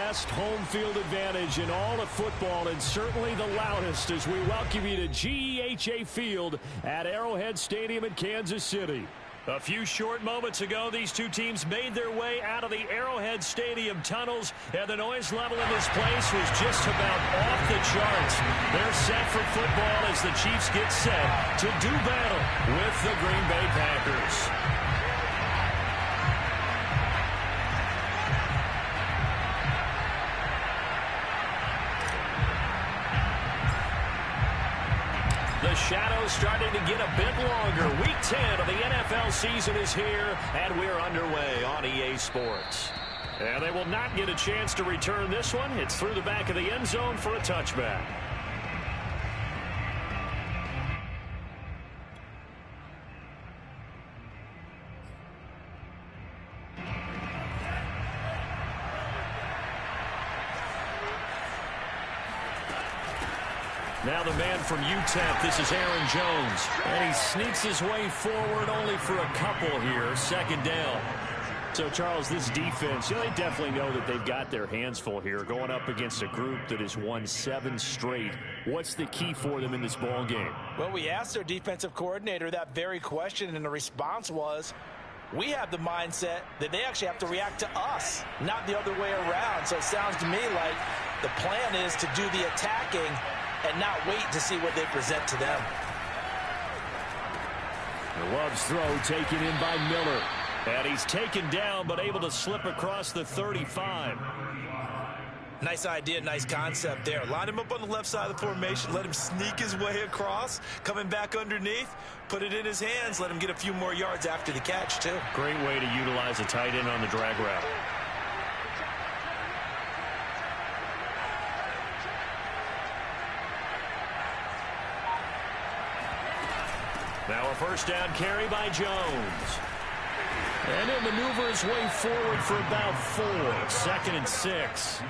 best home field advantage in all of football, and certainly the loudest, as we welcome you to GEHA Field at Arrowhead Stadium in Kansas City. A few short moments ago, these two teams made their way out of the Arrowhead Stadium tunnels, and the noise level in this place was just about off the charts. They're set for football as the Chiefs get set to do battle with the Green Bay Packers. The shadow's starting to get a bit longer. Week 10 of the NFL season is here, and we're underway on EA Sports. And they will not get a chance to return this one. It's through the back of the end zone for a touchback. Now the man from UTEP, this is Aaron Jones. And he sneaks his way forward only for a couple here, second down. So, Charles, this defense, they definitely know that they've got their hands full here, going up against a group that has won 7 straight. What's the key for them in this ball game? Well, we asked their defensive coordinator that very question, and the response was, we have the mindset that they actually have to react to us, not the other way around. So it sounds to me like the plan is to do the attacking and not wait to see what they present to them. The Love's throw taken in by Miller. And he's taken down, but able to slip across the 35. Nice idea, nice concept there. Line him up on the left side of the formation, let him sneak his way across, coming back underneath, put it in his hands, let him get a few more yards after the catch, too. Great way to utilize a tight end on the drag route. Now a first down carry by Jones. And he'll maneuver his way forward for about 4. 2nd and 6.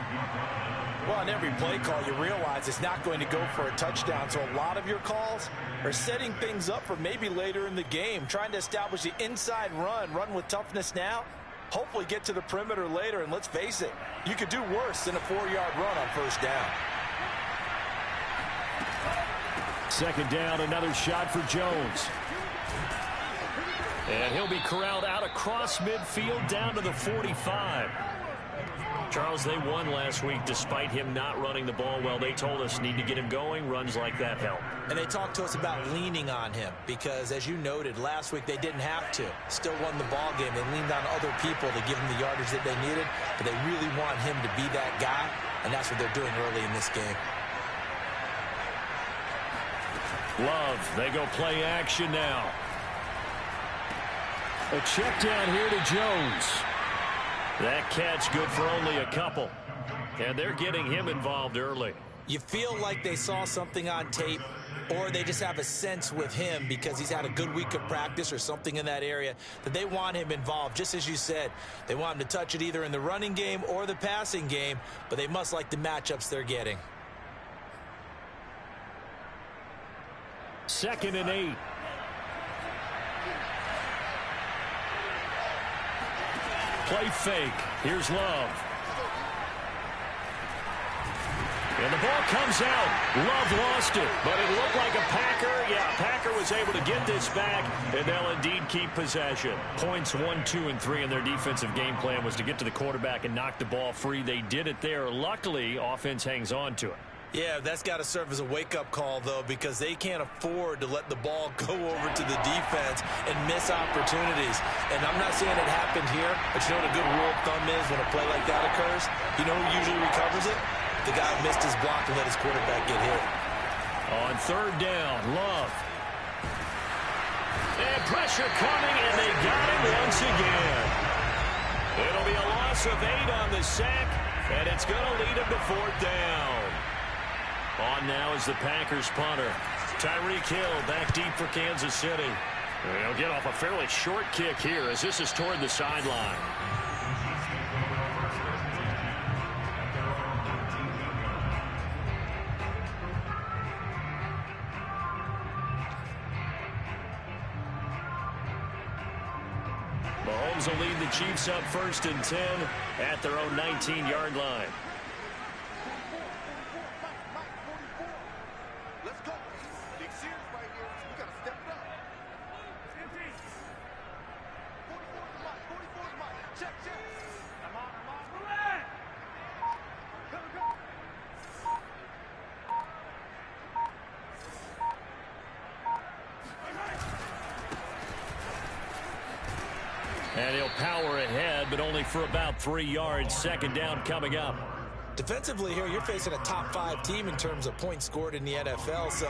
Well, on every play call, you realize it's not going to go for a touchdown. So a lot of your calls are setting things up for maybe later in the game, trying to establish the inside run with toughness now, hopefully get to the perimeter later. And let's face it, you could do worse than a 4-yard run on first down. 2nd down, another shot for Jones. And he'll be corralled out across midfield down to the 45. Charles, they won last week despite him not running the ball well. They told us need to get him going. Runs like that help. And they talked to us about leaning on him because, as you noted, last week they didn't have to. Still won the ball game. They leaned on other people to give him the yardage that they needed, but they really want him to be that guy, and that's what they're doing early in this game. Love, they go play action now. A check down here to Jones. That catch good for only a couple. And they're getting him involved early. You feel like they saw something on tape, or they just have a sense with him because he's had a good week of practice or something in that area that they want him involved. Just as you said, they want him to touch it either in the running game or the passing game, but they must like the matchups they're getting. 2nd and 8. Play fake. Here's Love. And the ball comes out. Love lost it, but it looked like a Packer. Yeah, Packer was able to get this back, and they'll indeed keep possession. Points 1, 2, and 3 in their defensive game plan was to get to the quarterback and knock the ball free. They did it there. Luckily, offense hangs on to it. Yeah, that's got to serve as a wake-up call, though, because they can't afford to let the ball go over to the defense and miss opportunities. And I'm not saying it happened here, but you know what a good rule of thumb is when a play like that occurs? You know who usually recovers it? The guy who missed his block and let his quarterback get hit. On 3rd down, Love. And pressure coming, and they got him once again. It'll be a loss of 8 on the sack, and it's going to lead him to 4th down. On now is the Packers punter. Tyreek Hill back deep for Kansas City. He'll get off a fairly short kick here as this is toward the sideline. Mahomes will lead the Chiefs up 1st and 10 at their own 19-yard line. And he'll power ahead, but only for about 3 yards. Second down coming up. Defensively here, you're facing a top-5 team in terms of points scored in the NFL. So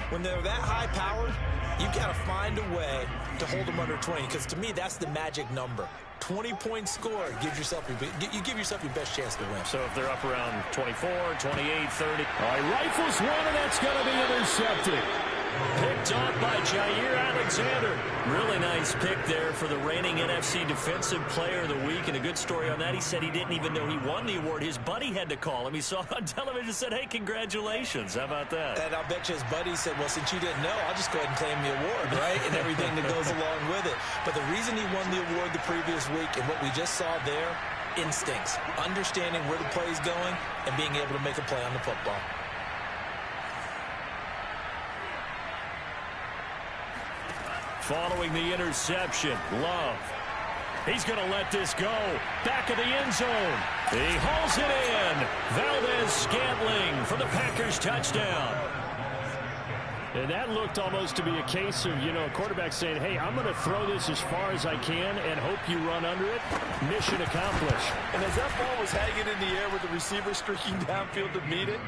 when they're that high-powered, you've got to find a way to hold them under 20. Because to me, that's the magic number. 20 points scored, you give yourself your best chance to win. So if they're up around 24, 28, 30. All right, rifles one, and that's going to be intercepted. Picked off by Jair Alexander. Really nice pick there for the reigning NFC Defensive Player of the Week. And a good story on that, he said he didn't even know he won the award. His buddy had to call him. He saw it on television and said, hey, congratulations. How about that? And I'll bet you his buddy said, well, since you didn't know, I'll just go ahead and claim the award, right? And everything that goes along with it. But the reason he won the award the previous week and what we just saw there, instincts, understanding where the play is going and being able to make a play on the football. Following the interception, Love. He's going to let this go. Back of the end zone. He hauls it in. Valdez-Scantling for the Packers touchdown. And that looked almost to be a case of, a quarterback saying, hey, I'm going to throw this as far as I can and hope you run under it. Mission accomplished. And as that ball was hanging in the air with the receiver streaking downfield to meet it,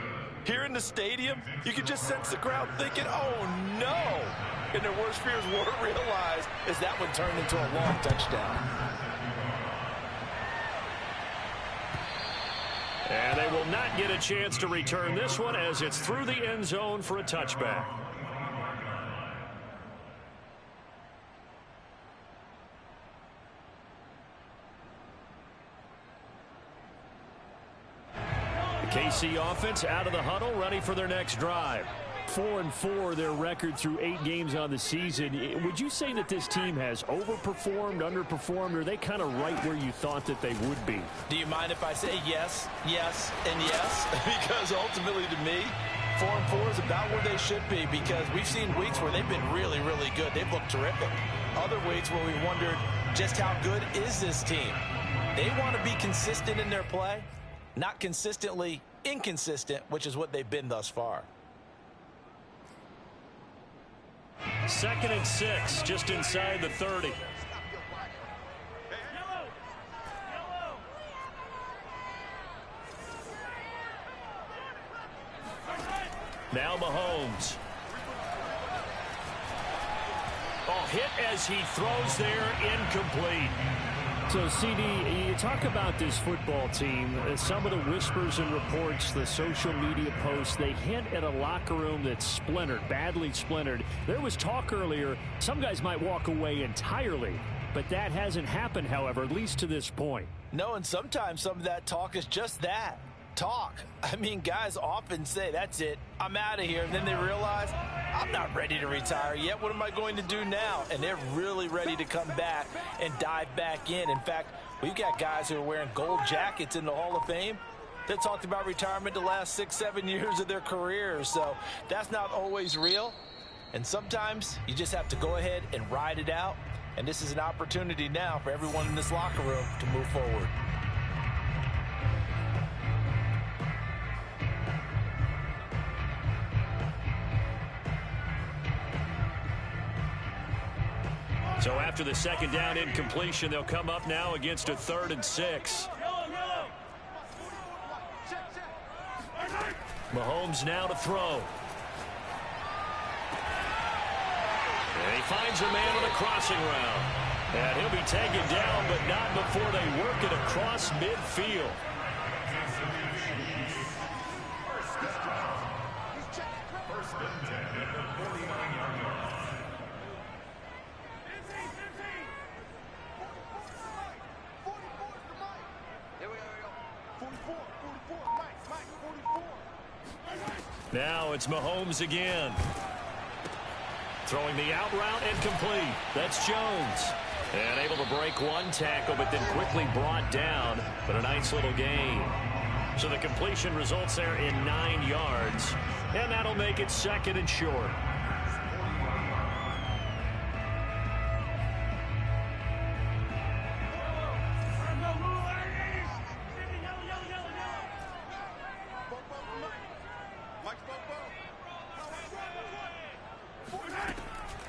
here in the stadium, you could just sense the crowd thinking, oh, no. And their worst fears weren't realized as that one turned into a long touchdown. And they will not get a chance to return this one as it's through the end zone for a touchback. The KC offense out of the huddle, ready for their next drive. 4-4 their record through 8 games on the season. Would you say that this team has overperformed, underperformed, or are they kind of right where you thought that they would be? Do you mind if I say yes, yes, and yes? Because ultimately to me, 4-4 is about where they should be because we've seen weeks where they've been really, really good. They've looked terrific. Other weeks where we wondered just how good is this team. They want to be consistent in their play, not consistently inconsistent, which is what they've been thus far. 2nd and 6, just inside the 30. Now Mahomes. Oh, hit as he throws there, incomplete. So, CD, you talk about this football team, some of the whispers and reports, the social media posts, they hint at a locker room that's splintered, badly splintered. There was talk earlier, some guys might walk away entirely, but that hasn't happened, however, at least to this point. No, and sometimes some of that talk is just that. Talk. I mean, guys often say, that's it, I'm out of here. And then they realize, I'm not ready to retire yet. What am I going to do now? And they're really ready to come back and dive back in. In fact, we've got guys who are wearing gold jackets in the Hall of Fame that talked about retirement the last 6-7 years of their careers. So that's not always real. And sometimes you just have to go ahead and ride it out. And this is an opportunity now for everyone in this locker room to move forward. So after the 2nd down incompletion, they'll come up now against a 3rd and 6. Mahomes now to throw. And he finds a man on a crossing route. And he'll be taken down, but not before they work it across midfield. Now it's Mahomes again. Throwing the out route and complete. That's Jones. And able to break one tackle, but then quickly brought down. But a nice little gain. So the completion results there in 9 yards. And that'll make it 2nd and short.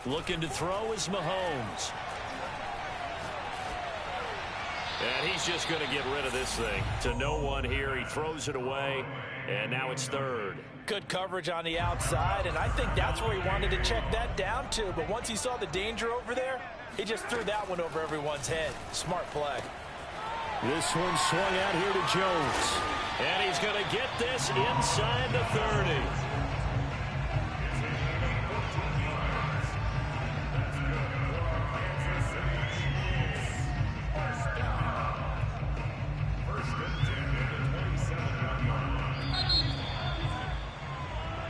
Looking to throw is Mahomes. And he's just going to get rid of this thing. To no one here. He throws it away, and now it's third. Good coverage on the outside, and I think that's where he wanted to check that down to. But once he saw the danger over there, he just threw that one over everyone's head. Smart play. This one swung out here to Jones. And he's going to get this inside the 30.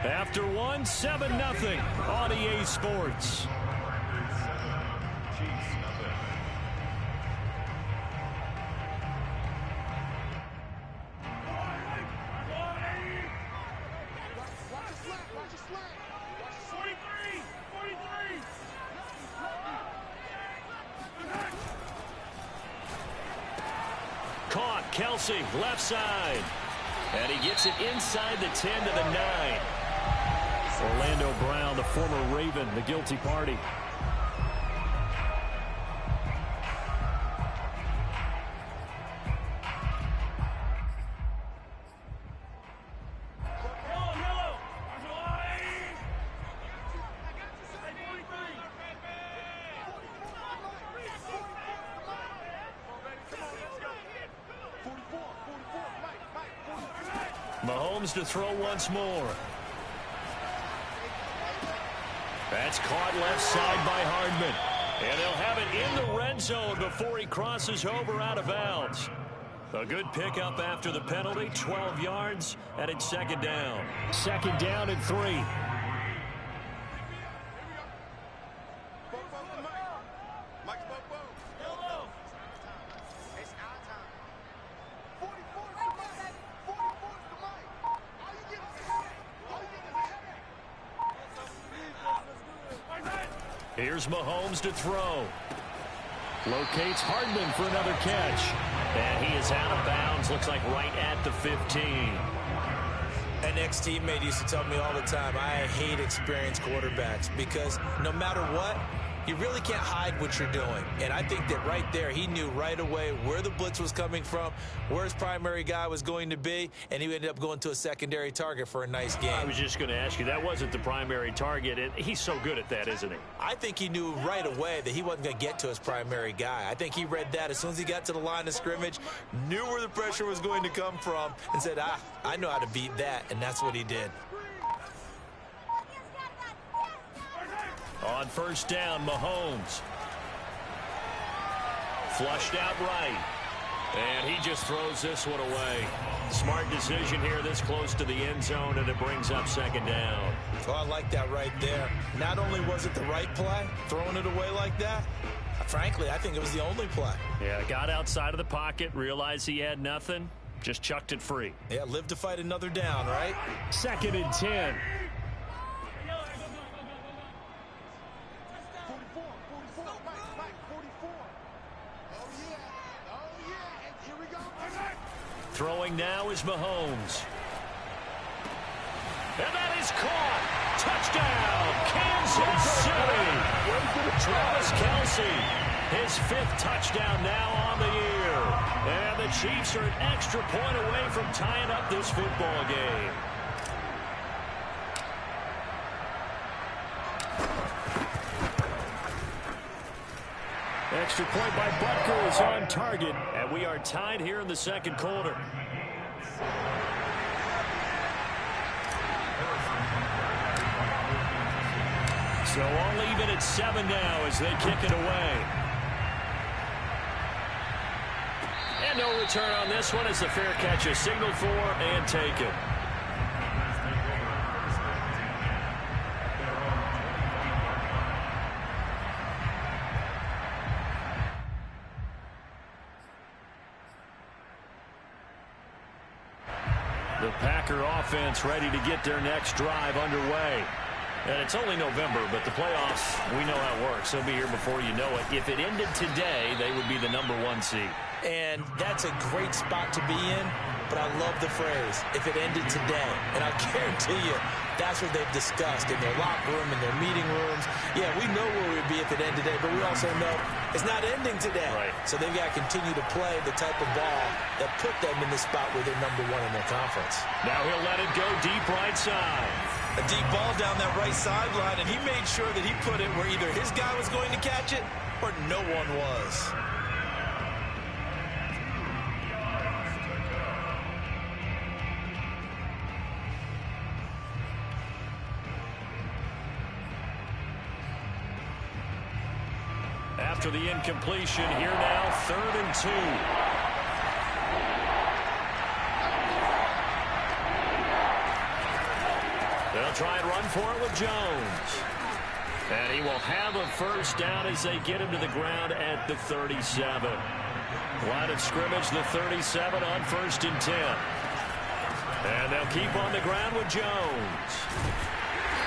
After one, 7-0 on EA Sports. Caught, Kelsey, left side. And he gets it inside the 10 to the 9. Orlando Brown, the former Raven, the guilty party. Mahomes to throw once more. That's caught left side by Hardman. And they'll have it in the red zone before he crosses over out of bounds. A good pickup after the penalty, 12 yards, and it's second down. Second down and 3. Here's Mahomes to throw. Locates Hardman for another catch. And he is out of bounds. Looks like right at the 15. An ex-teammate used to tell me all the time, I hate experienced quarterbacks because no matter what, you really can't hide what you're doing. And I think that right there, he knew right away where the blitz was coming from, where his primary guy was going to be, and he ended up going to a secondary target for a nice game. I was just going to ask you, that wasn't the primary target, and he's so good at that, isn't he? I think he knew right away that he wasn't going to get to his primary guy. I think he read that as soon as he got to the line of scrimmage, knew where the pressure was going to come from, and said, I know how to beat that, and that's what he did. On first down, Mahomes. Flushed out right. And he just throws this one away. Smart decision here this close to the end zone, and it brings up second down. Oh, I like that right there. Not only was it the right play, throwing it away like that, frankly, I think it was the only play. Yeah, got outside of the pocket, realized he had nothing, just chucked it free. Yeah, live to fight another down, right? Second and 10. Throwing now is Mahomes. And that is caught. Touchdown, Kansas City. Travis Kelce, his 5th touchdown now on the year. And the Chiefs are an extra point away from tying up this football game. Extra point by Butker is on target, and we are tied here in the second quarter. So all even at 7 now as they kick it away. And no return on this one as the fair catch is signaled for and taken. The Packer offense ready to get their next drive underway. And it's only November, but the playoffs, we know how it works. They'll be here before you know it. If it ended today, they would be the #1 seed. And that's a great spot to be in, but I love the phrase, if it ended today. And I guarantee you, that's what they've discussed in their locker room, in their meeting rooms. Yeah, we know where we'd be if it ended today, but we also know It's not ending today. Right. So they've got to continue to play the type of ball that put them in the spot where they're #1 in their conference. Now he'll let it go deep right side. A deep ball down that right sideline, and he made sure that he put it where either his guy was going to catch it or no one was. After the incompletion, here now, 3rd and 2. They'll try and run for it with Jones. And he will have a first down as they get him to the ground at the 37. Line of scrimmage, the 37 on 1st and 10. And they'll keep on the ground with Jones.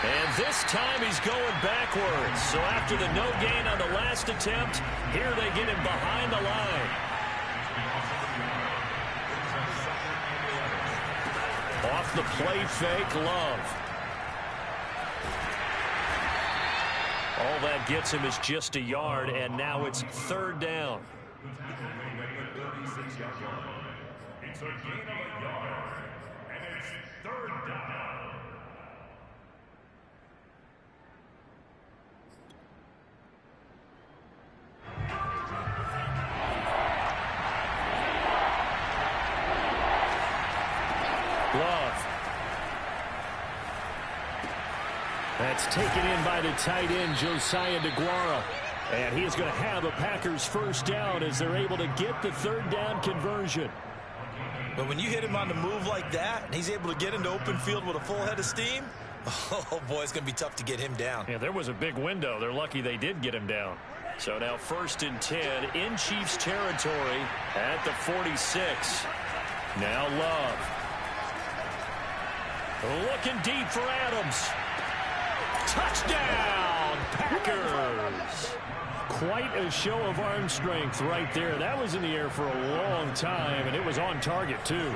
And this time he's going backwards. So after the no gain on the last attempt, here they get him behind the line. Off the play fake, Love. All that gets him is just a yard, and now it's 3rd down. It's a gain of a yard, and it's 3rd down. Love. That's taken in by the tight end, Josiah DeGuara. And he is going to have a Packers first down as they're able to get the 3rd down conversion. But when you hit him on the move like that, and he's able to get into open field with a full head of steam, oh, boy, it's going to be tough to get him down. Yeah, there was a big window. They're lucky they did get him down. So now 1st and 10 in Chiefs territory at the 46. Now Love. Looking deep for Adams. Touchdown, Packers. Quite a show of arm strength right there. That was in the air for a long time, and it was on target, too.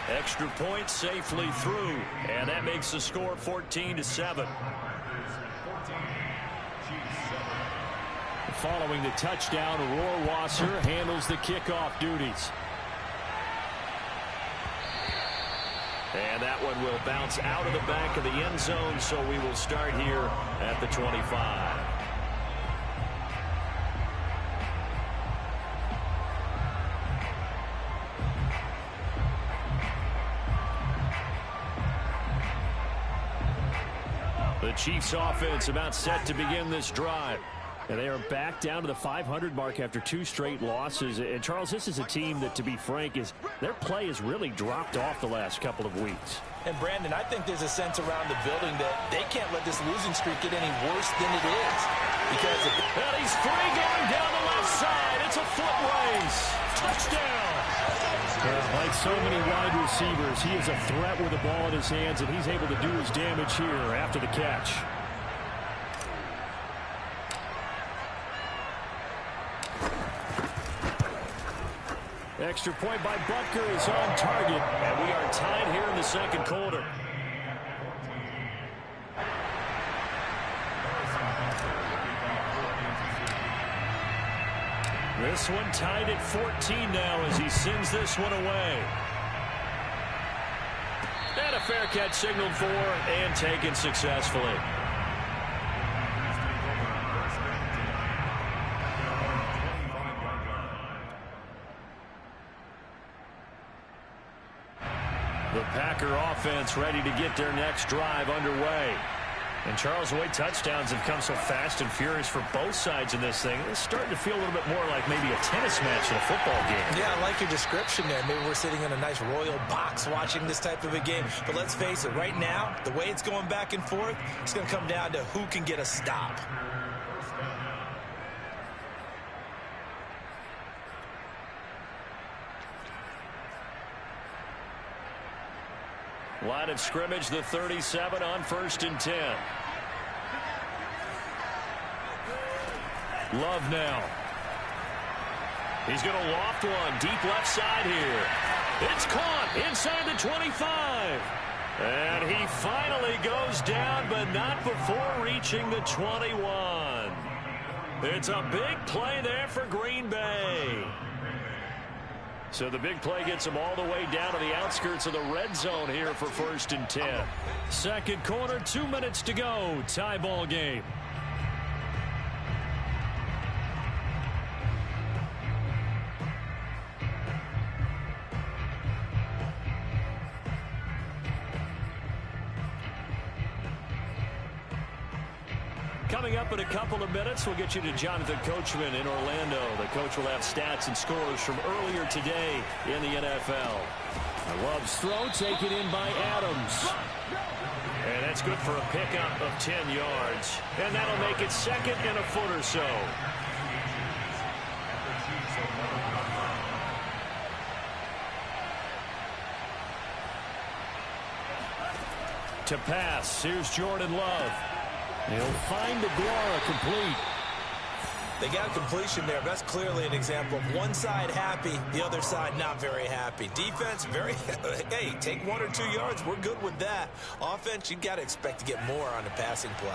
Extra point safely through, and that makes the score 14-7. Following the touchdown, Rohrwasser handles the kickoff duties. And that one will bounce out of the back of the end zone, so we will start here at the 25. The Chiefs offense about set to begin this drive. And they are back down to the 500 mark after 2 straight losses. And, Charles, this is a team that, to be frank, their play has really dropped off the last couple of weeks. And, Brandon, I think there's a sense around the building that they can't let this losing streak get any worse than it is. Because and he's free going down the left side. It's a foot race. Touchdown. Like so many wide receivers, he is a threat with the ball in his hands, and he's able to do his damage here after the catch. Extra point by Butker is on target, and we are tied here in the 2nd quarter. This one tied at 14 now as he sends this one away. And a fair catch signaled for and taken successfully. The Packer offense ready to get their next drive underway. And, Charles, the way touchdowns have come so fast and furious for both sides in this thing, it's starting to feel a little bit more like maybe a tennis match in a football game. Yeah, I like your description there. Maybe we're sitting in a nice royal box watching this type of a game. But let's face it, right now, the way it's going back and forth, it's going to come down to who can get a stop. Line of scrimmage, the 37 on 1st and 10. Love now. He's going to loft one deep left side here. It's caught inside the 25. And he finally goes down, but not before reaching the 21. It's a big play there for Green Bay. So the big play gets them all the way down to the outskirts of the red zone here for 1st and 10. Second quarter, 2 minutes to go. Tie ball game. Coming up in a couple of minutes, we'll get you to Jonathan Coachman in Orlando. The coach will have stats and scores from earlier today in the NFL. Love's throw taken in by Adams. And that's good for a pickup of 10 yards. And that'll make it 2nd and a foot or so. To pass, here's Jordan Love. He'll find Aguara complete. They got completion there. That's clearly an example of one side happy, the other side not very happy. Defense, very, hey, take 1 or 2 yards. We're good with that. Offense, you've got to expect to get more on the passing play.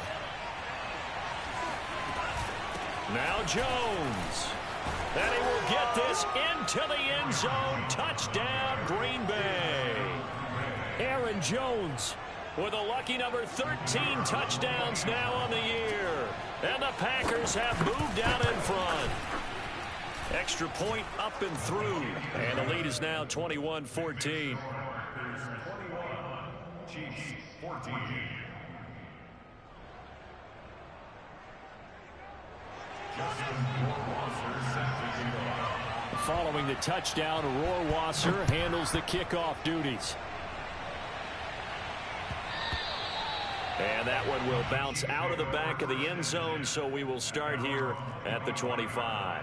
Now Jones. And he will get this into the end zone. Touchdown, Green Bay. Aaron Jones with a lucky number 13 touchdowns now on the year. And the Packers have moved out in front. Extra point up and through. And the lead is now 21-14. Chiefs 14. Following the touchdown, Rohrwasser handles the kickoff duties. And that one will bounce out of the back of the end zone, so we will start here at the 25.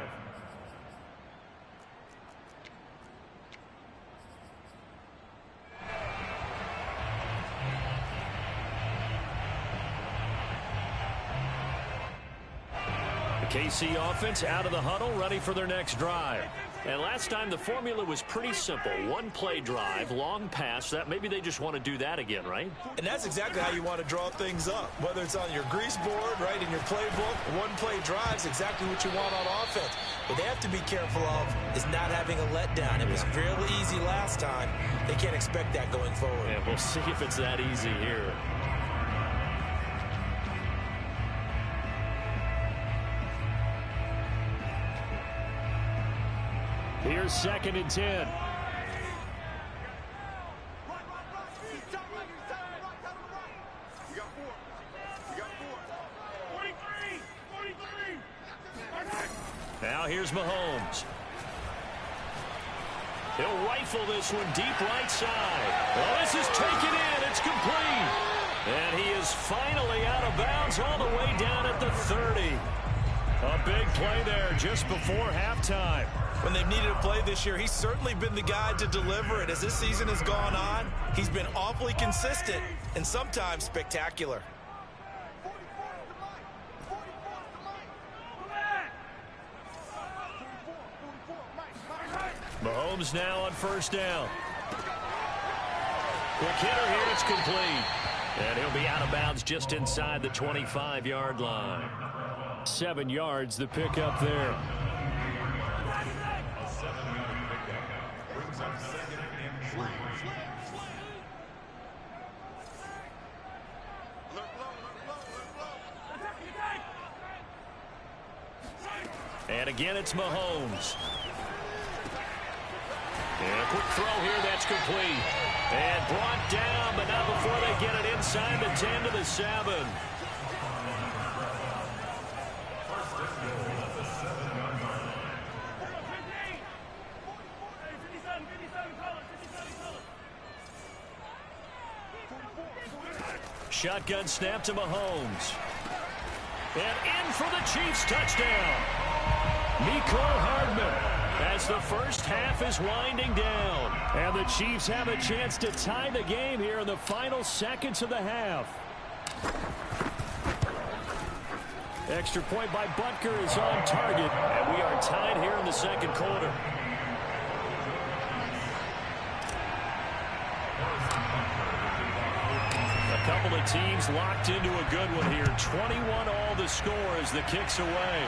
The KC offense out of the huddle, ready for their next drive. And last time the formula was pretty simple. One play drive, long pass. That maybe they just want to do that again, right? And that's exactly how you want to draw things up. Whether it's on your grease board, right, in your playbook, one play drive is exactly what you want on offense. What they have to be careful of is not having a letdown. It was fairly easy last time. They can't expect that going forward. And we'll see if it's that easy here. Here's 2nd and 10. Now here's Mahomes. He'll rifle this one deep right side. Well, this is taken in. It's complete. And he is finally out of bounds all the way down at the 30. A big play there just before halftime. When they've needed a play this year, he's certainly been the guy to deliver it. As this season has gone on, he's been awfully consistent and sometimes spectacular. Mahomes now on 1st down. Quick hitter here, it's complete. And he'll be out of bounds just inside the 25-yard line. 7 yards, the pickup there. And again, it's Mahomes. And a quick throw here, that's complete. And brought down, but not before they get it inside the 10 to the 7. Shotgun snap to Mahomes. And in for the Chiefs touchdown. Mecole Hardman as the first half is winding down. And the Chiefs have a chance to tie the game here in the final seconds of the half. Extra point by Butker is on target. And we are tied here in the second quarter. couple of teams locked into a good one here. 21 all the score as the kick's away.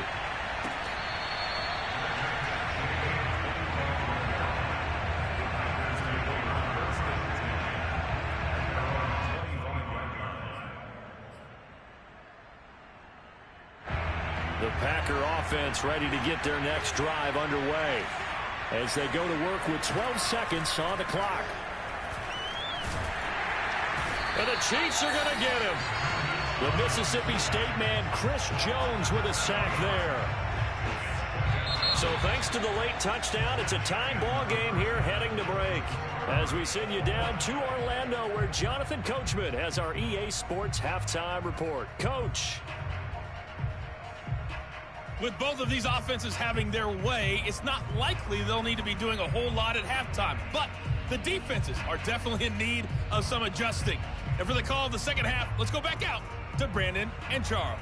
The Packer offense ready to get their next drive underway as they go to work with 12 seconds on the clock. And the Chiefs are going to get him. The Mississippi State man, Chris Jones, with a sack there. So thanks to the late touchdown, it's a tie ball game here heading to break. As we send you down to Orlando, where Jonathan Coachman has our EA Sports halftime report. Coach. With both of these offenses having their way, it's not likely they'll need to be doing a whole lot at halftime. But the defenses are definitely in need of some adjusting. And for the call of the second half, let's go back out to Brandon and Charles.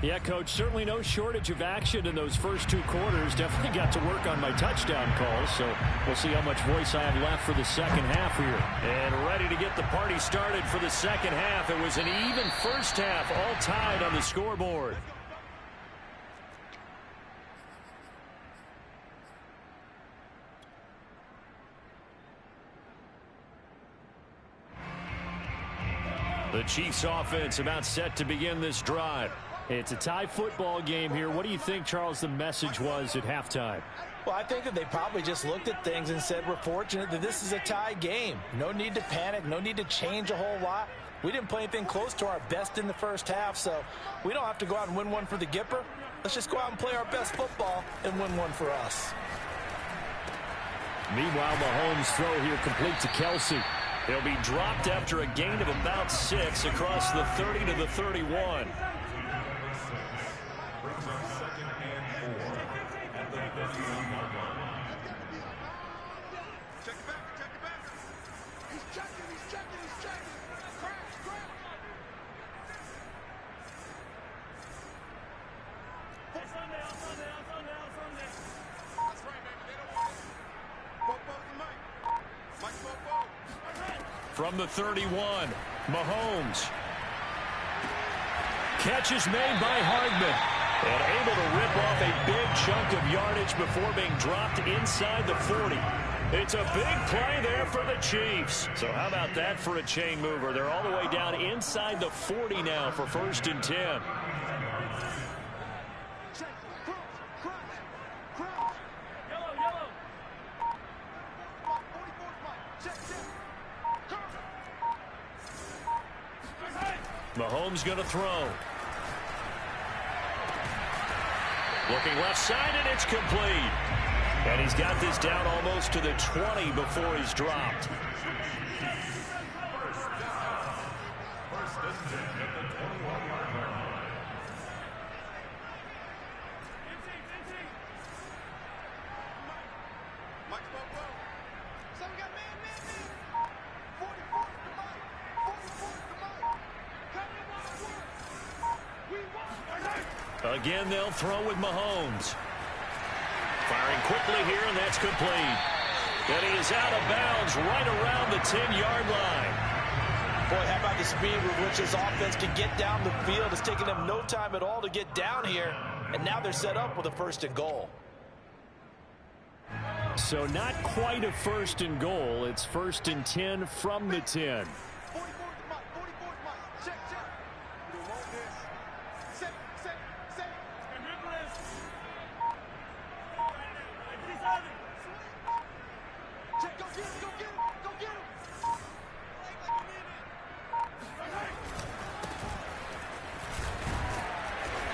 Yeah, Coach, certainly no shortage of action in those first two quarters. Definitely got to work on my touchdown calls, so we'll see how much voice I have left for the second half here. And ready to get the party started for the second half. It was an even first half, all tied on the scoreboard. The Chiefs offense about set to begin this drive. It's a tie football game here. What do you think, Charles, the message was at halftime? Well, I think that they probably just looked at things and said, we're fortunate that this is a tie game. No need to panic. No need to change a whole lot. We didn't play anything close to our best in the first half, so we don't have to go out and win one for the Gipper. Let's just go out and play our best football and win one for us. Meanwhile, Mahomes' throw here complete to Kelsey. He'll be dropped after a gain of about 6 across the 30 to the 31. From the 31, Mahomes. Catch is made by Hardman. And able to rip off a big chunk of yardage before being dropped inside the 40. It's a big play there for the Chiefs. So how about that for a chain mover? They're all the way down inside the 40 now for 1st and 10. Mahomes going to throw. Looking left side, and it's complete. And he's got this down almost to the 20 before he's dropped. Again, they'll throw with Mahomes. Firing quickly here, and that's complete. And he is out of bounds right around the 10-yard line. Boy, how about the speed with which this offense can get down the field? It's taken them no time at all to get down here. And now they're set up with a 1st and goal. So not quite a 1st and goal. It's 1st and 10 from the 10.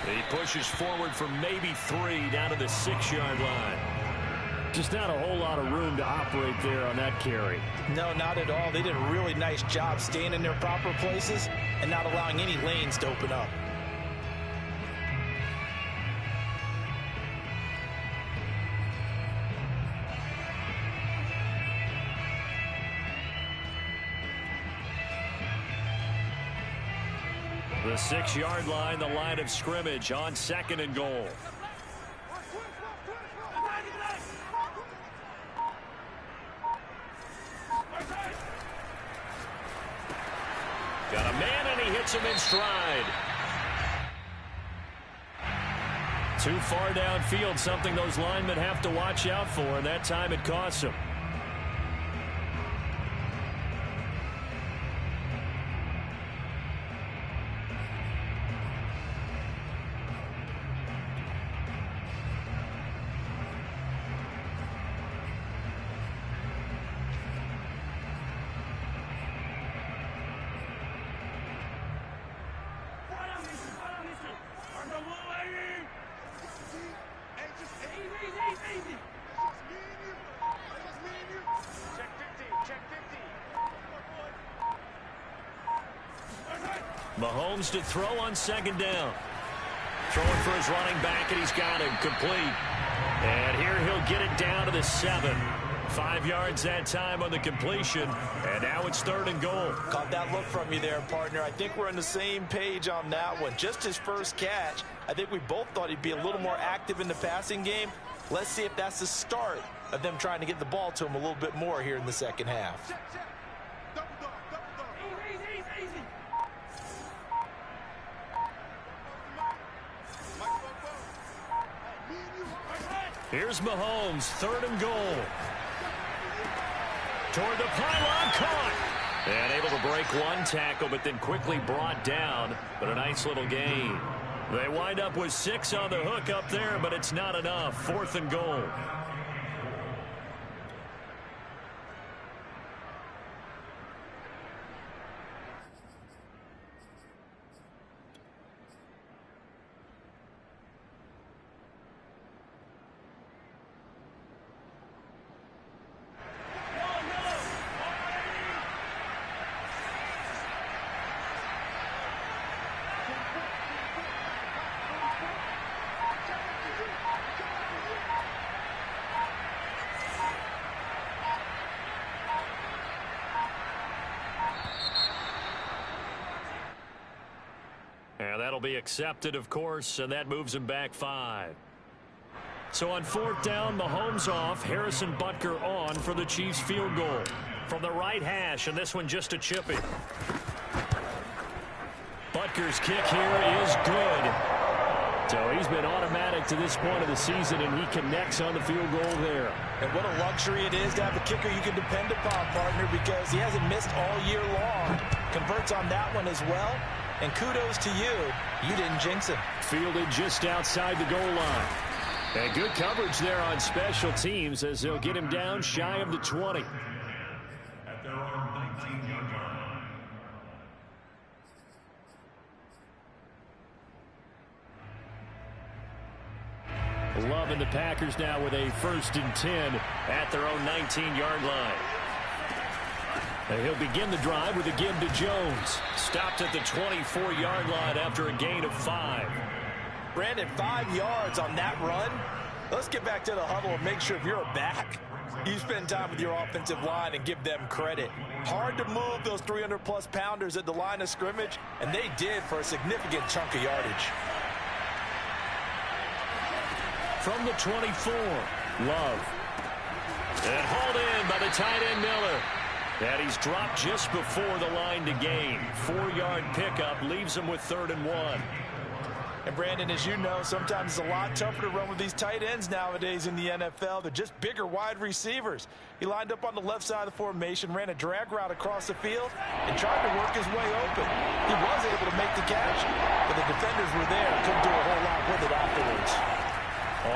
He pushes forward from maybe 3 down to the 6-yard line. Just not a whole lot of room to operate there on that carry. No, not at all. They did a really nice job staying in their proper places and not allowing any lanes to open up. The 6-yard line, the line of scrimmage on 2nd and goal. Got a man, and he hits him in stride. Too far downfield, something those linemen have to watch out for, and that time it costs him. Mahomes to throw on second down. Throwing for his running back, and he's got him complete. And here he'll get it down to the 7. 5 yards that time on the completion, and now it's 3rd and goal. Caught that look from you there, partner. I think we're on the same page on that one. Just his first catch. I think we both thought he'd be a little more active in the passing game. Let's see if that's the start of them trying to get the ball to him a little bit more here in the second half. Here's Mahomes, 3rd and goal. Toward the pylon, caught. And able to break one tackle, but then quickly brought down. But a nice little gain. They wind up with 6 on the hook up there, but it's not enough. 4th and goal. And that'll be accepted, of course, and that moves him back 5. So on 4th down, Mahomes off, Harrison Butker on for the Chiefs field goal. From the right hash, and this one just a chippy. Butker's kick here is good. So he's been automatic to this point of the season, and he connects on the field goal there. And what a luxury it is to have a kicker you can depend upon, partner, because he hasn't missed all year long. Converts on that one as well. And kudos to you. You didn't jinx him. Fielded just outside the goal line. And good coverage there on special teams as they'll get him down shy of the 20. At their own 19-yard line. Loving the Packers now with a 1st and 10 at their own 19-yard line. And he'll begin the drive with a give to Jones. Stopped at the 24-yard line after a gain of 5. Brandon, 5 yards on that run. Let's get back to the huddle and make sure if you're a back, you spend time with your offensive line and give them credit. Hard to move those 300-plus pounders at the line of scrimmage, and they did for a significant chunk of yardage. From the 24, Love. And hauled in by the tight end Miller. And he's dropped just before the line to gain. 4-yard pickup leaves him with 3rd and 1. And Brandon, as you know, sometimes it's a lot tougher to run with these tight ends nowadays in the NFL. They're just bigger wide receivers. He lined up on the left side of the formation, ran a drag route across the field, and tried to work his way open. He was able to make the catch, but the defenders were there. Couldn't do a whole lot with it afterwards.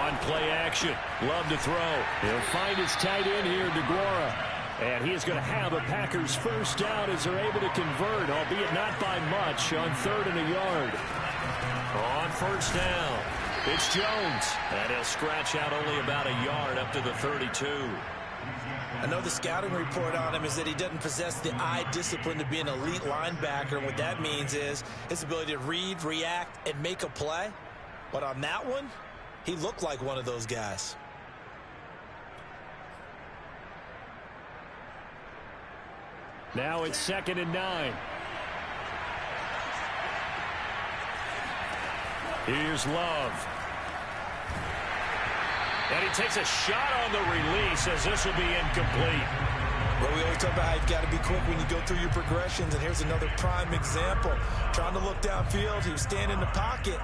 On play action, Love to throw. He'll find his tight end here, DeGuara. And he is going to have a Packers first down as they're able to convert, albeit not by much, on 3rd and a yard. On 1st down, it's Jones. And he'll scratch out only about a yard up to the 32. I know the scouting report on him is that he doesn't possess the eye discipline to be an elite linebacker. And what that means is his ability to read, react, and make a play. But on that one, he looked like one of those guys. Now it's 2nd and 9. Here's Love. And he takes a shot on the release as this will be incomplete. Well, we always talk about how you've got to be quick when you go through your progressions, and here's another prime example. Trying to look downfield, he was standing in the pocket,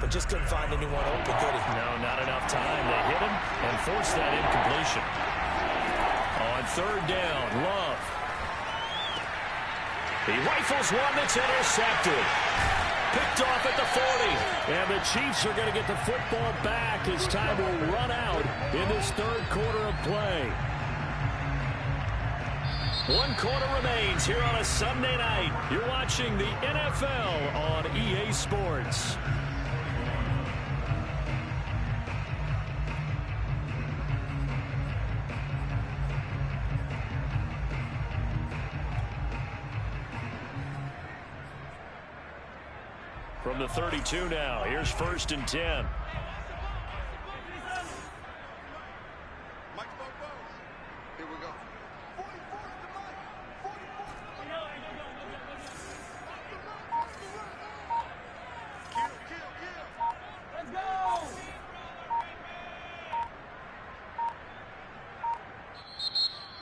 but just couldn't find anyone open, could he? No, not enough time. They hit him and forced that incompletion. On third down, Love. He rifles one that's intercepted. Picked off at the 40. And the Chiefs are going to get the football back as time will run out in this third quarter of play. 1 quarter remains here on a Sunday night. You're watching the NFL on EA Sports. From the 32 now, here's 1st and 10. Here we go. Let's go!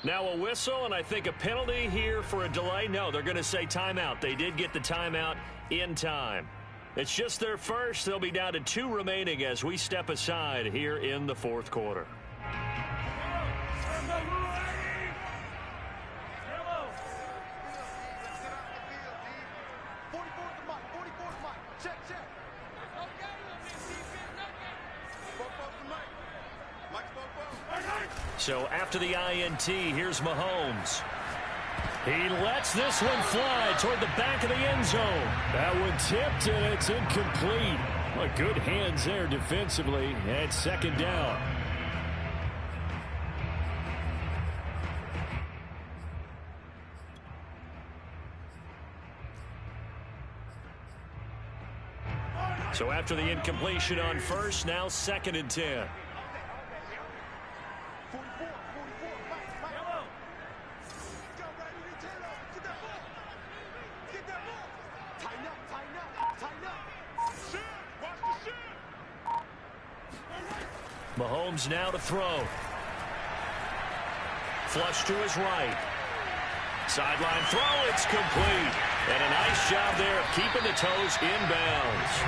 Now a whistle, and I think a penalty here for a delay. No, they're going to say timeout. They did get the timeout in time. It's just their first. They'll be down to 2 remaining as we step aside here in the 4th quarter. So after the INT, here's Mahomes. He lets this one fly toward the back of the end zone. That one tipped, and it's incomplete. Well, good hands there defensively at 2nd down. So after the incompletion on 1st, now 2nd and 10. Mahomes now to throw. Flush to his right. Sideline throw, it's complete. And a nice job there of keeping the toes inbounds.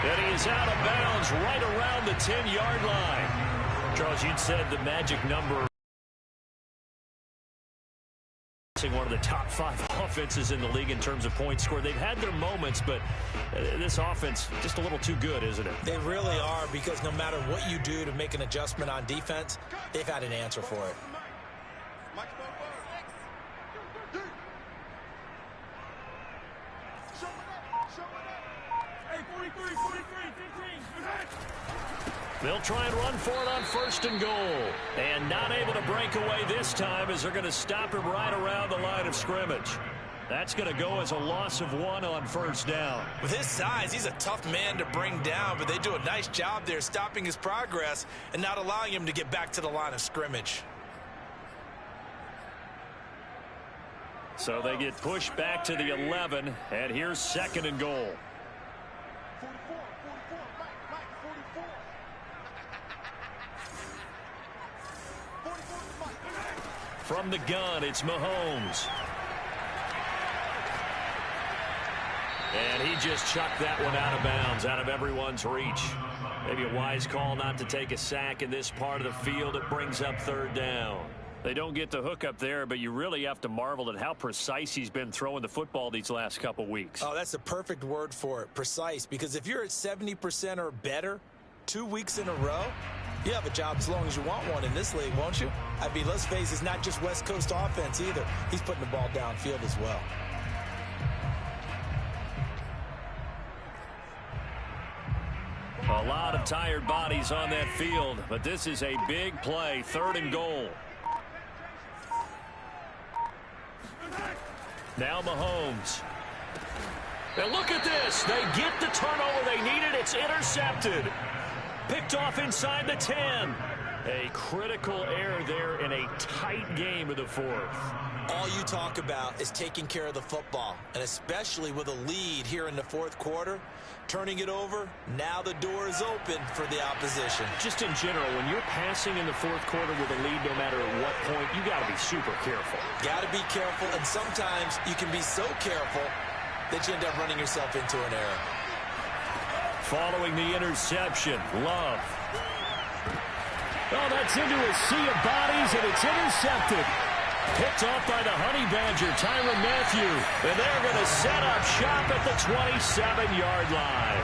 And he is out of bounds right around the 10-yard line. Charles, you'd said the magic number. One of the top 5 offenses in the league in terms of points scored. They've had their moments, but this offense just a little too good, isn't it? They really are, because no matter what you do to make an adjustment on defense, they've had an answer for it. They'll try and run for it on 1st and goal. And not able to break away this time as they're going to stop him right around the line of scrimmage. That's going to go as a loss of 1 on 1st down. With his size, he's a tough man to bring down, but they do a nice job there stopping his progress and not allowing him to get back to the line of scrimmage. So they get pushed back to the 11, and here's 2nd and goal. From the gun, it's Mahomes. And he just chucked that one out of bounds, out of everyone's reach. Maybe a wise call not to take a sack in this part of the field. It brings up 3rd down. They don't get the hook up there, but you really have to marvel at how precise he's been throwing the football these last couple weeks. Oh, that's the perfect word for it, precise, because if you're at 70% or better 2 weeks in a row, you have a job as long as you want one in this league, won't you? I mean, let's face it, it's not just West Coast offense either. He's putting the ball downfield as well. A lot of tired bodies on that field, but this is a big play, 3rd and goal. Now Mahomes. And look at this. They get the turnover they needed. It's intercepted. Picked off inside the 10. A critical error there in a tight game of the fourth. All you talk about is taking care of the football, and especially with a lead here in the fourth quarter, turning it over, now the door is open for the opposition. Just in general, when you're passing in the fourth quarter with a lead, no matter at what point, you got to be super careful. Got to be careful, and sometimes you can be so careful that you end up running yourself into an error. Following the interception, Love. Oh, that's into a sea of bodies, and it's intercepted. Picked off by the Honey Badger, Tyrann Mathieu. And they're going to set up shop at the 27-yard line.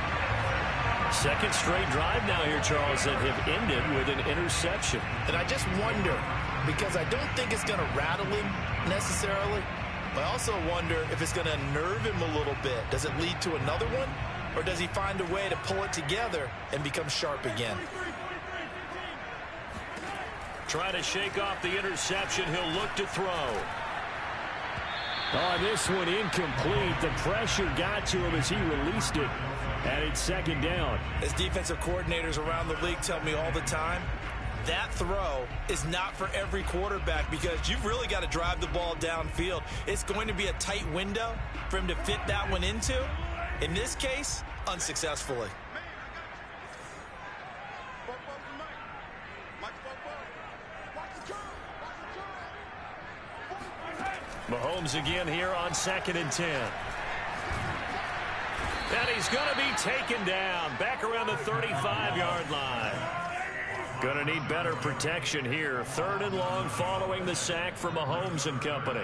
Second straight drive now here, Charles, that have ended with an interception. And I just wonder, because I don't think it's going to rattle him necessarily, but I also wonder if it's going to unnerve him a little bit. Does it lead to another one? Or does he find a way to pull it together and become sharp again? Trying to shake off the interception. He'll look to throw. Oh, this one incomplete. The pressure got to him as he released it. And it's second down. As defensive coordinators around the league tell me all the time, that throw is not for every quarterback because you've really got to drive the ball downfield. It's going to be a tight window for him to fit that one into. In this case, unsuccessfully. Mahomes again here on 2nd and 10. And he's going to be taken down back around the 35-yard line. Going to need better protection here. 3rd and long following the sack from Mahomes and company.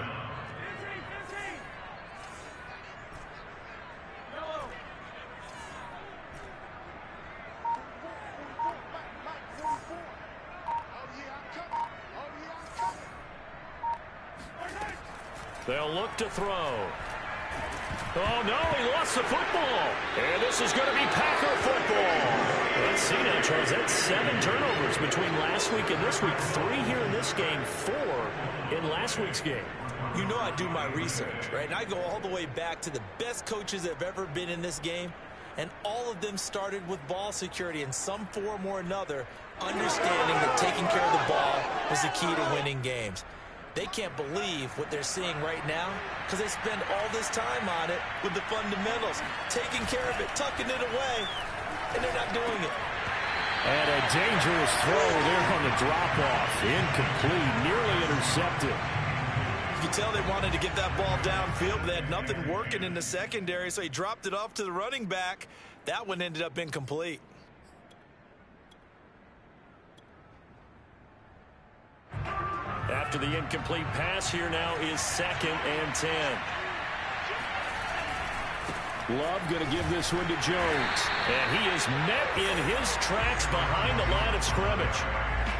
They'll look to throw. Oh, no, he lost the football. And this is going to be Packer football. Let's see now, Charles. That's 7 turnovers between last week and this week. 3 here in this game, 4 in last week's game. You know I do my research, right? And I go all the way back to the best coaches that have ever been in this game. And all of them started with ball security in some form or another, understanding that taking care of the ball was the key to winning games. They can't believe what they're seeing right now because they spend all this time on it with the fundamentals, taking care of it, tucking it away, and they're not doing it. And a dangerous throw there on the drop-off. Incomplete, nearly intercepted. You can tell they wanted to get that ball downfield, but they had nothing working in the secondary, so he dropped it off to the running back. That one ended up incomplete. After the incomplete pass, here now is 2nd and 10. Love going to give this one to Jones. And he is met in his tracks behind the line of scrimmage.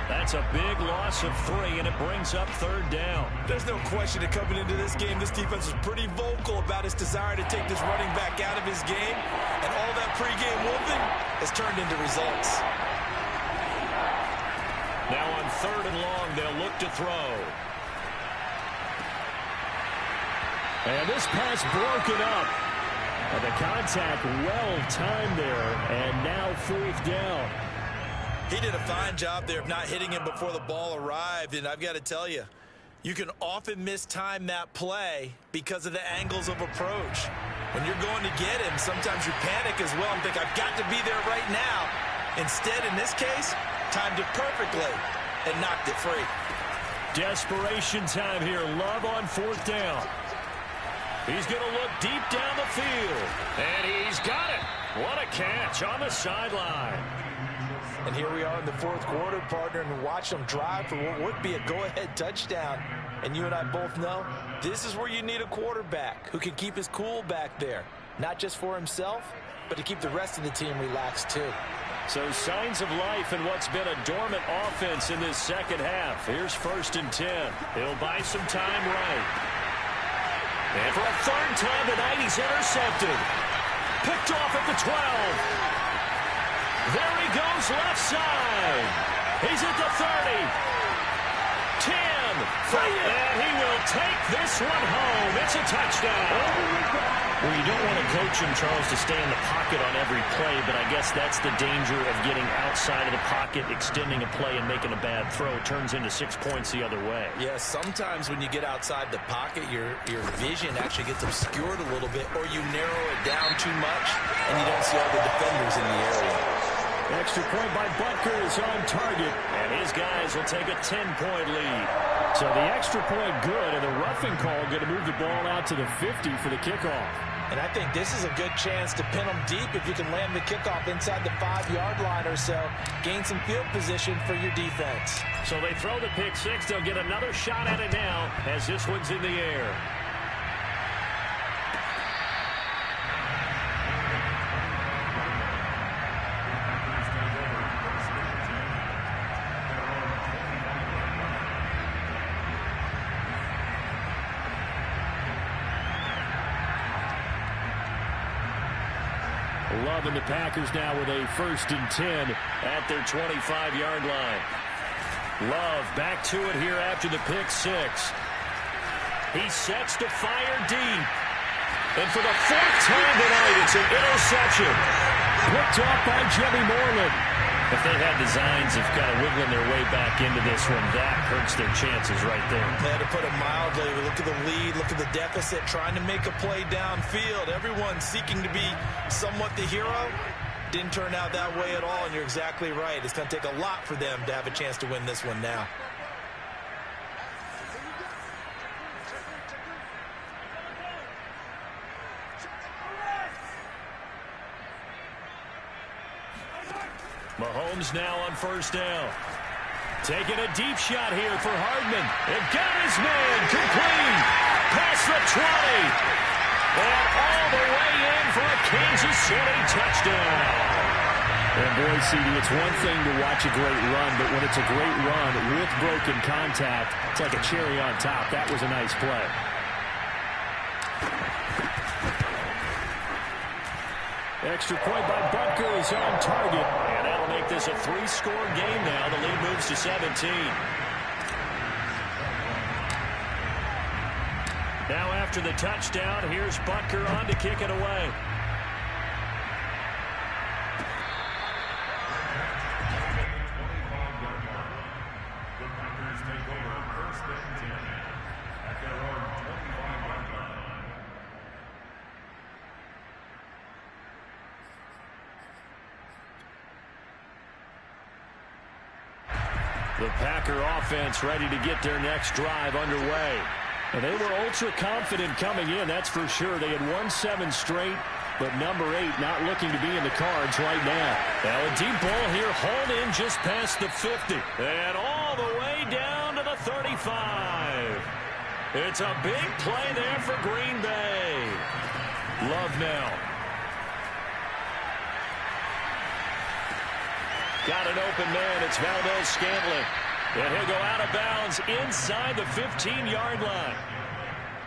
That's a big loss of 3, and it brings up 3rd down. There's no question that coming into this game, this defense was pretty vocal about its desire to take this running back out of his game. And all that pregame wolfing has turned into results. Now on 3rd and long, they'll look to throw. And this pass broken up. And the contact well-timed there, and now 4th down. He did a fine job there of not hitting him before the ball arrived, and I've got to tell you, you can often mistime that play because of the angles of approach. When you're going to get him, sometimes you panic as well and think, I've got to be there right now. Instead, in this case, timed it perfectly and knocked it free. Desperation time here. Love on 4th down. He's going to look deep down the field. And he's got it. What a catch on the sideline. And here we are in the 4th quarter, partner, and watch them drive for what would be a go-ahead touchdown. And you and I both know this is where you need a quarterback who can keep his cool back there. Not just for himself, but to keep the rest of the team relaxed too. So signs of life in what's been a dormant offense in this second half. Here's 1st and 10. He'll buy some time right. And for a 3rd time tonight, he's intercepted. Picked off at the 12. There he goes left side. He's at the 30. 10. run. And he will take this one home. It's a touchdown. Well, you don't want to coach him, Charles, to stay in the pocket on every play, but I guess that's the danger of getting outside of the pocket, extending a play, and making a bad throw. It turns into 6 points the other way. Yeah, sometimes when you get outside the pocket, your vision actually gets obscured a little bit, or you narrow it down too much, and you don't see all the defenders in the area. Extra point by Butker is on target, and his guys will take a 10-point lead. So the extra point good, and the roughing call going to move the ball out to the 50 for the kickoff. And I think this is a good chance to pin them deep if you can land the kickoff inside the 5-yard line or so. Gain some field position for your defense. So they throw the pick six. They'll get another shot at it now as this one's in the air. Love and the Packers now with a 1st and 10 at their 25-yard line. Love back to it here after the pick six. He sets to fire deep. And for the 4th time tonight, it's an interception. Picked off by Jimmy Moreland. If they had designs of kind of wiggling their way back into this one, that hurts their chances right there. They had to put it mildly. Look at the lead. Look at the deficit. Trying to make a play downfield. Everyone seeking to be somewhat the hero. Didn't turn out that way at all, and you're exactly right. It's going to take a lot for them to have a chance to win this one now. Mahomes now on 1st down. Taking a deep shot here for Hardman. They've got his man complete. Past the 20. And all the way in for a Kansas City touchdown. And boy, CD, it's one thing to watch a great run, but when it's a great run with broken contact, it's like a cherry on top. That was a nice play. Extra point by Butker is on target. And that'll make this a 3-score game now. The lead moves to 17. Now after the touchdown, here's Butker on to kick it away. The Packers take over 1st and 10 at their own 25-yard line. The Packer offense ready to get their next drive underway. And they were ultra confident coming in, that's for sure. They had won 7 straight, but number 8 not looking to be in the cards right now. Now a deep ball here, hauled in just past the 50. And all the way down to the 35. It's a big play there for Green Bay. Love now. Got an open man. It's Valdez-Scantling. And he'll go out of bounds inside the 15-yard line.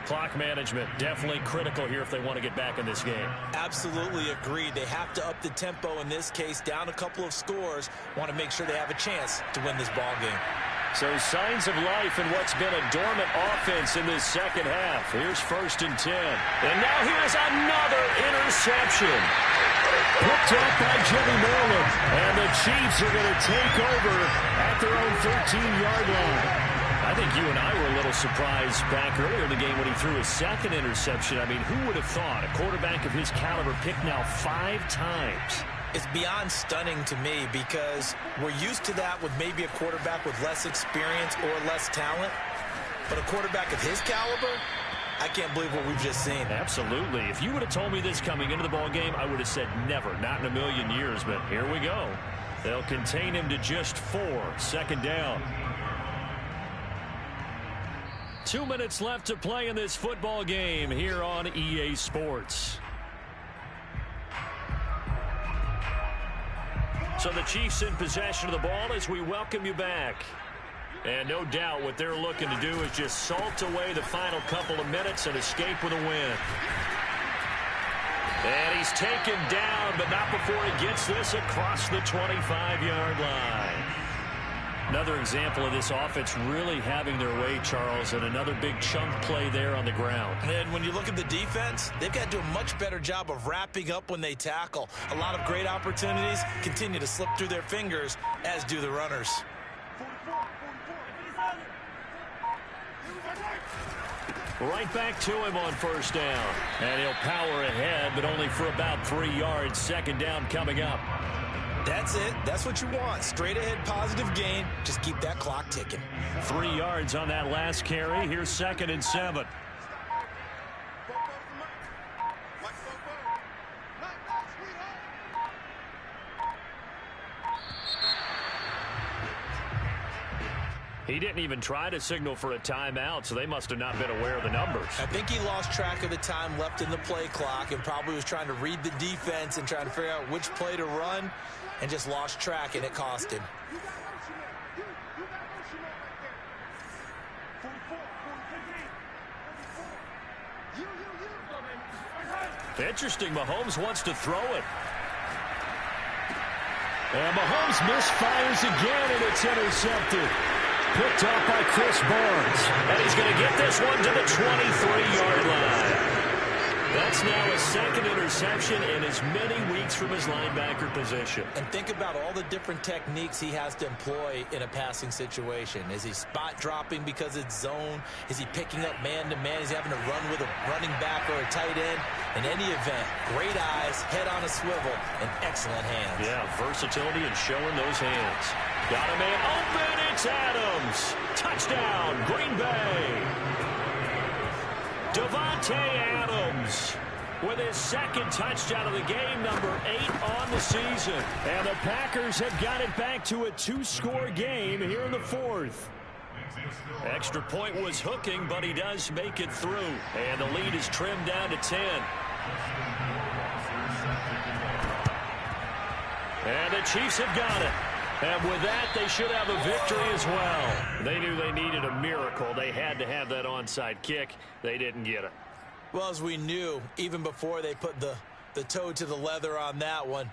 Clock management definitely critical here if they want to get back in this game. Absolutely agreed. They have to up the tempo in this case, down a couple of scores. Want to make sure they have a chance to win this ball game. So signs of life in what's been a dormant offense in this second half. Here's 1st and 10. And now here's another interception. Picked up by Jimmy Moreland. And the Chiefs are going to take over at their own 13-yard line. I think you and I were a little surprised back earlier in the game when he threw his 2nd interception. I mean, who would have thought a quarterback of his caliber picked now 5 times? It's beyond stunning to me because we're used to that with maybe a quarterback with less experience or less talent. But a quarterback of his caliber, I can't believe what we've just seen. Absolutely. If you would have told me this coming into the ball game, I would have said never, not in a million years. But here we go. They'll contain him to just 4. 2nd down. 2 minutes left to play in this football game here on EA Sports. So the Chiefs in possession of the ball as we welcome you back. And no doubt what they're looking to do is just salt away the final couple of minutes and escape with a win. And he's taken down, but not before he gets this across the 25-yard line. Another example of this offense really having their way, Charles, and another big chunk play there on the ground. And when you look at the defense, they've got to do a much better job of wrapping up when they tackle. A lot of great opportunities continue to slip through their fingers, as do the runners. Right back to him on first down. And he'll power ahead, but only for about 3 yards. Second down coming up. That's it. That's what you want. Straight ahead positive gain. Just keep that clock ticking. 3 yards on that last carry. Here's 2nd and 7. He didn't even try to signal for a timeout, so they must have not been aware of the numbers. I think he lost track of the time left in the play clock and probably was trying to read the defense and trying to figure out which play to run and just lost track, and it cost him. Interesting, Mahomes wants to throw it. And Mahomes misfires again, and it's intercepted. Picked up by Chris Barnes. And he's going to get this one to the 23-yard line. That's now his 2nd interception in as many weeks from his linebacker position. And think about all the different techniques he has to employ in a passing situation. Is he spot dropping because it's zone? Is he picking up man-to-man? Is he having to run with a running back or a tight end? In any event, great eyes, head on a swivel, and excellent hands. Yeah, versatility and showing those hands. Got a man open. It's Adams. Touchdown, Green Bay. Devontae Adams with his 2nd touchdown of the game, number 8 on the season. And the Packers have got it back to a 2-score game here in the 4th. Extra point was hooking, but he does make it through. And the lead is trimmed down to 10. And the Chiefs have got it. And with that, they should have a victory as well. They knew they needed a miracle. They had to have that onside kick. They didn't get it. Well, as we knew, even before they put the toe to the leather on that one,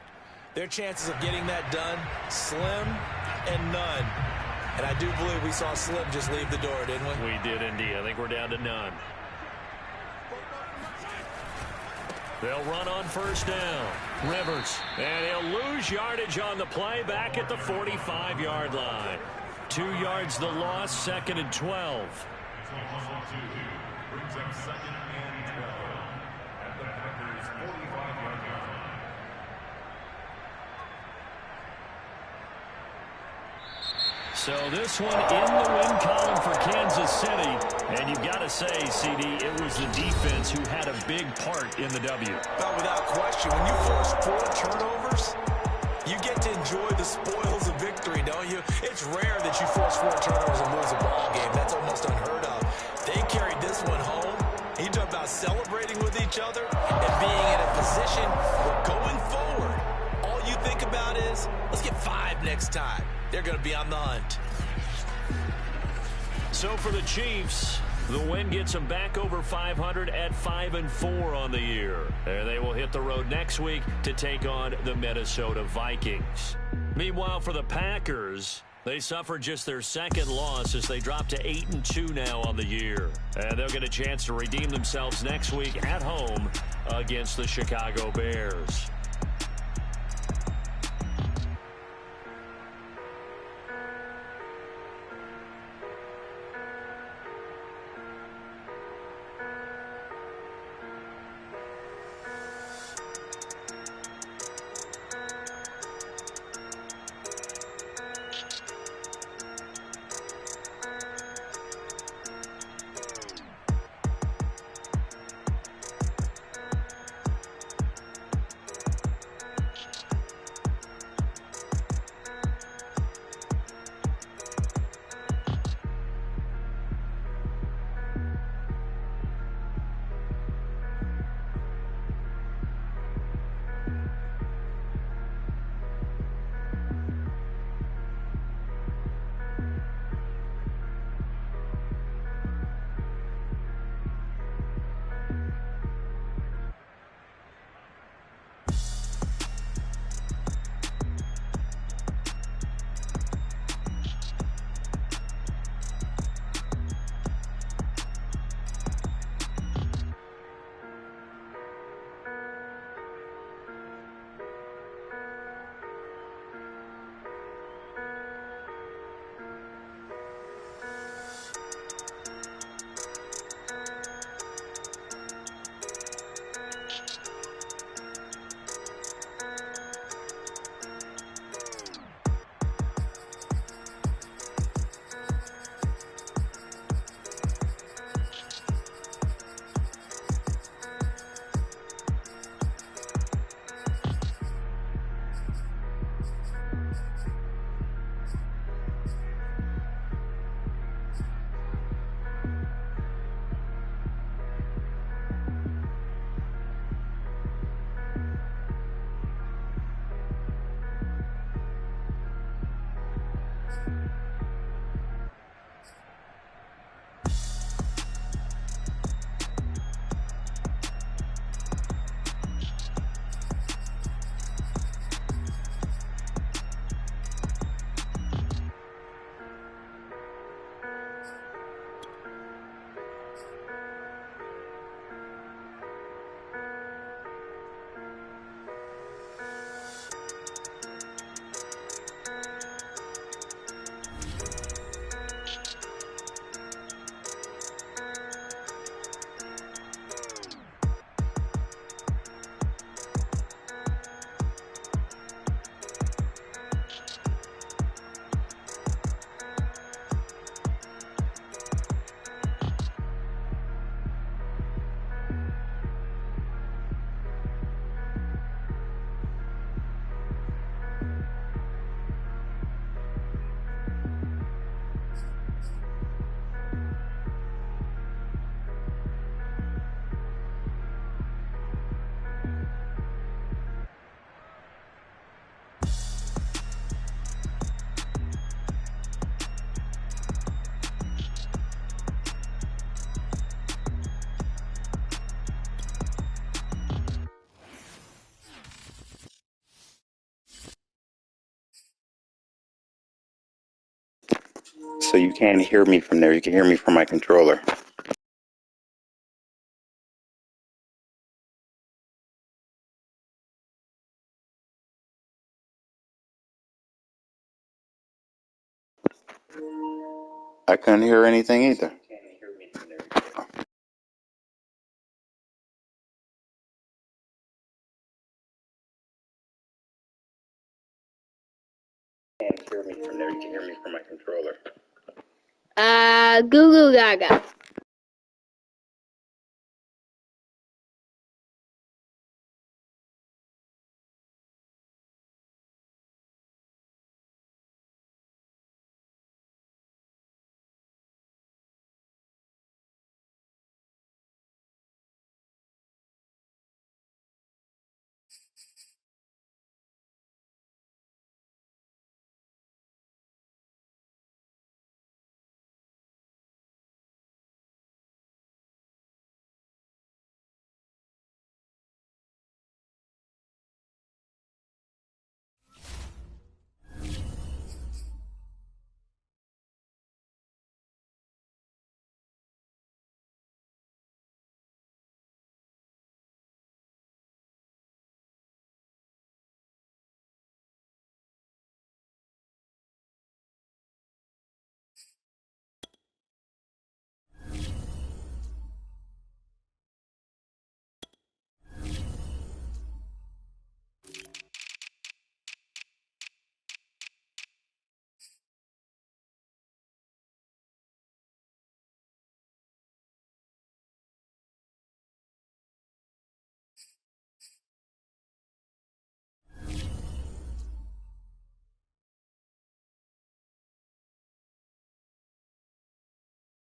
their chances of getting that done, slim and none. And I do believe we saw Slim just leave the door, didn't we? We did indeed. I think we're down to none. They'll run on first down. Rivers. And he'll lose yardage on the play back at the 45-yard line. 2 yards the loss, 2nd and 12. Brings up 2nd and 12 at the Packers' 45-yard line. So this one in the win column for Kansas City. And you've got to say, CD, it was the defense who had a big part in the W. Well, without question, when you force 4 turnovers, you get to enjoy the spoils of victory, don't you? It's rare that you force 4 turnovers and lose a ball game. That's almost unheard of. They carried this one home. You talk about celebrating with each other and being in a position where going forward, all you think about is, let's get 5 next time. They're going to be on the hunt. So for the Chiefs, the win gets them back over 500 at 5-4 on the year. And they will hit the road next week to take on the Minnesota Vikings. Meanwhile, for the Packers, they suffered just their 2nd loss as they drop to 8-2 now on the year. And they'll get a chance to redeem themselves next week at home against the Chicago Bears. So you can't hear me from there. You can hear me from my controller. I couldn't hear anything either. You can't hear me from there. You can hear me from my controller. Goo Goo Gaga.